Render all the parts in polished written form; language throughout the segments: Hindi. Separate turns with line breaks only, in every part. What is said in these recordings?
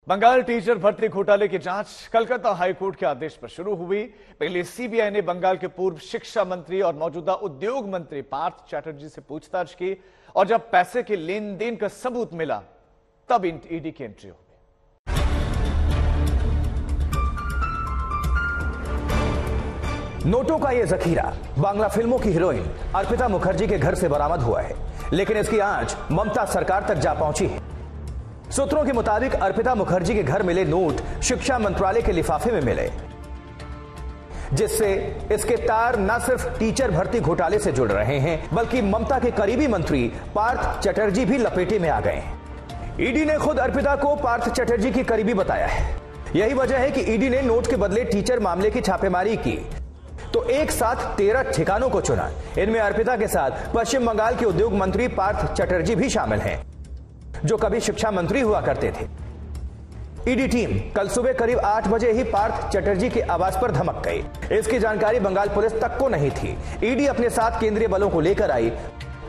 बंगाल टीचर भर्ती घोटाले की जांच कलकत्ता हाईकोर्ट के आदेश पर शुरू हुई। पहले सीबीआई ने बंगाल के पूर्व शिक्षा मंत्री और मौजूदा उद्योग मंत्री पार्थ चैटर्जी से पूछताछ की और जब पैसे के लेन देन का सबूत मिला तब ईडी की एंट्री हो गई।
नोटों का यह जखीरा बांग्ला फिल्मों की हीरोइन अर्पिता मुखर्जी के घर से बरामद हुआ है, लेकिन इसकी आंच ममता सरकार तक जा पहुंची है। सूत्रों के मुताबिक अर्पिता मुखर्जी के घर मिले नोट शिक्षा मंत्रालय के लिफाफे में मिले, जिससे इसके तार न सिर्फ टीचर भर्ती घोटाले से जुड़ रहे हैं बल्कि ममता के करीबी मंत्री पार्थ चैटर्जी भी लपेटे में आ गए हैं। ईडी ने खुद अर्पिता को पार्थ चैटर्जी की करीबी बताया है। यही वजह है कि ईडी ने नोट के बदले टीचर मामले की छापेमारी की तो एक साथ 13 ठिकानों को चुना। इनमें अर्पिता के साथ पश्चिम बंगाल के उद्योग मंत्री पार्थ चैटर्जी भी शामिल हैं, जो कभी शिक्षा मंत्री हुआ करते थे। ईडी टीम कल सुबह करीब 8 बजे ही पार्थ चैटर्जी के आवास पर धमक गई। इसकी जानकारी बंगाल पुलिस तक को नहीं थी। ईडी अपने साथ केंद्रीय बलों को लेकर आई।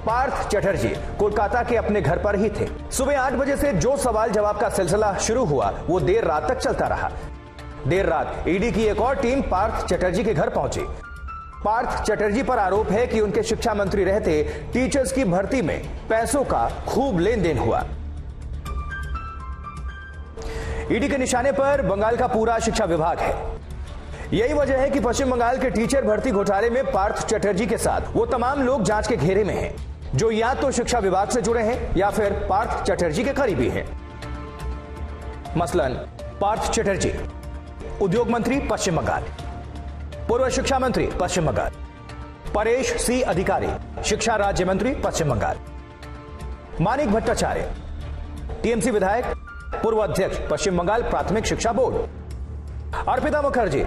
पार्थ चैटर्जी कोलकाता के अपने घर पर ही थे। सुबह 8 बजे से जो सवाल जवाब का सिलसिला शुरू हुआ वो देर रात तक चलता रहा। देर रात ईडी की एक और टीम पार्थ चैटर्जी के घर पहुंची। पार्थ चैटर्जी पर आरोप है कि उनके शिक्षा मंत्री रहते टीचर्स की भर्ती में पैसों का खूब लेन देन हुआ। ईडी के निशाने पर बंगाल का पूरा शिक्षा विभाग है। यही वजह है कि पश्चिम बंगाल के टीचर भर्ती घोटाले में पार्थ चैटर्जी के साथ वो तमाम लोग जांच के घेरे में हैं, जो या तो शिक्षा विभाग से जुड़े हैं या फिर पार्थ चैटर्जी के करीबी हैं। मसलन पार्थ चैटर्जी उद्योग मंत्री पश्चिम बंगाल, पूर्व शिक्षा मंत्री पश्चिम बंगाल, परेश सी अधिकारी शिक्षा राज्य मंत्री पश्चिम बंगाल, मानिक भट्टाचार्य टीएमसी विधायक पूर्व अध्यक्ष पश्चिम बंगाल प्राथमिक शिक्षा बोर्ड, अर्पिता मुखर्जी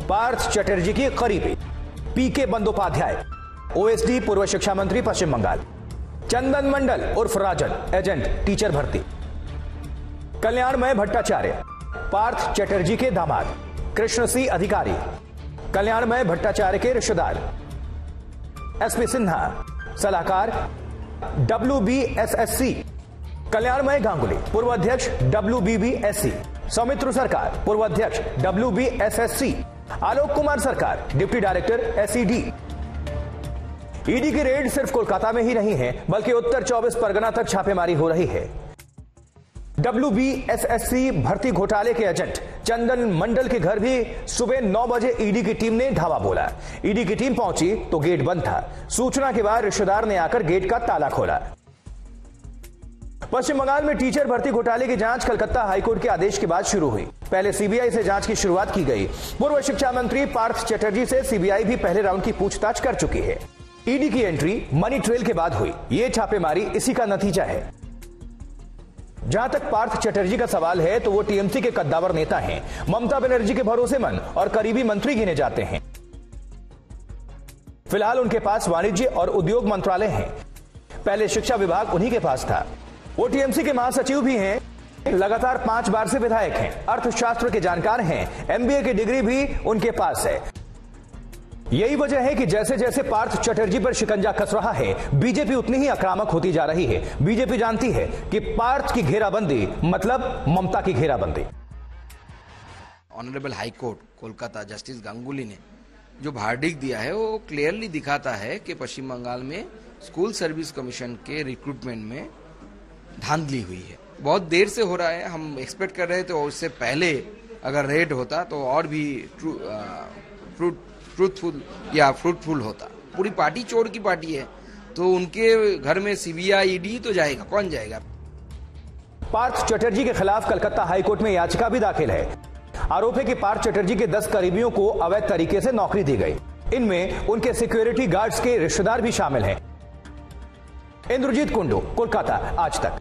पार्थ चैटर्जी की करीबी पीके बंदोपाध्याय ओएसडी पूर्व शिक्षा मंत्री पश्चिम बंगाल, चंदन मंडल उर्फ राजन एजेंट टीचर भर्ती, कल्याणमय भट्टाचार्य पार्थ चैटर्जी के दामाद, कृष्ण सी अधिकारी कल्याणमय भट्टाचार्य के रिश्तेदार, एसपी सिन्हा सलाहकार WBSSC कल्याणमय गांगुली पूर्व अध्यक्ष WBBSC, सौमित्र सरकार पूर्व अध्यक्ष WBSSC, आलोक कुमार सरकार डिप्टी डायरेक्टर SED। ईडी की रेड सिर्फ कोलकाता में ही नहीं है बल्कि उत्तर 24 परगना तक छापेमारी हो रही है। WBSSC भर्ती घोटाले के एजेंट चंदन मंडल के घर भी सुबह 9 बजे ईडी की टीम ने धावा बोला। ईडी की टीम पहुंची तो गेट बंद था। सूचना के बाद रिश्तेदार ने आकर गेट का ताला खोला। पश्चिम बंगाल में टीचर भर्ती घोटाले की जांच कलकत्ता हाईकोर्ट के आदेश के बाद शुरू हुई। पहले सीबीआई से जांच की शुरुआत की गई। पूर्व शिक्षा मंत्री पार्थ चैटर्जी से सीबीआई भी पहले राउंड की पूछताछ कर चुकी है। ईडी की एंट्री मनी ट्रेल के बाद हुई। यह छापेमारी इसी का नतीजा है। जहां तक पार्थ चैटर्जी का सवाल है तो वो टीएमसी के कद्दावर नेता हैं, ममता बनर्जी के भरोसेमंद और करीबी मंत्री गिने जाते हैं। फिलहाल उनके पास वाणिज्य और उद्योग मंत्रालय है। पहले शिक्षा विभाग उन्हीं के पास था। वो टीएमसी के महासचिव भी हैं, लगातार 5 बार से विधायक हैं, अर्थशास्त्र के जानकार हैं, एमबीए की डिग्री भी उनके पास है। यही वजह है कि जैसे जैसे पार्थ चैटर्जी पर शिकंजा कस रहा है बीजेपी उतनी ही आक्रामक होती जा रही है। बीजेपी जानती है कि पार्थ की घेराबंदी मतलब ममता की घेराबंदी।
Honourable high court Kolkata justice Ganguly ने जो वर्डिक्ट दिया है वो क्लियरली दिखाता है कि पश्चिम बंगाल में स्कूल सर्विस कमीशन के रिक्रूटमेंट में धांधली हुई है। बहुत देर से हो रहा है। हम एक्सपेक्ट कर रहे थे तो उससे पहले अगर रेड होता तो और भी फ्रूटफुल होता। पूरी पार्टी चोर की पार्टी है तो उनके घर में सीबीआई ईडी तो जाएगा, कौन जाएगा।
पार्थ चैटर्जी के खिलाफ कलकत्ता हाईकोर्ट में याचिका भी दाखिल है। आरोप है कि पार्थ चैटर्जी के 10 करीबियों को अवैध तरीके से नौकरी दी गई। इनमें उनके सिक्योरिटी गार्ड्स के रिश्तेदार भी शामिल हैं। इंद्रजीत कुंडू, कोलकाता, आज तक।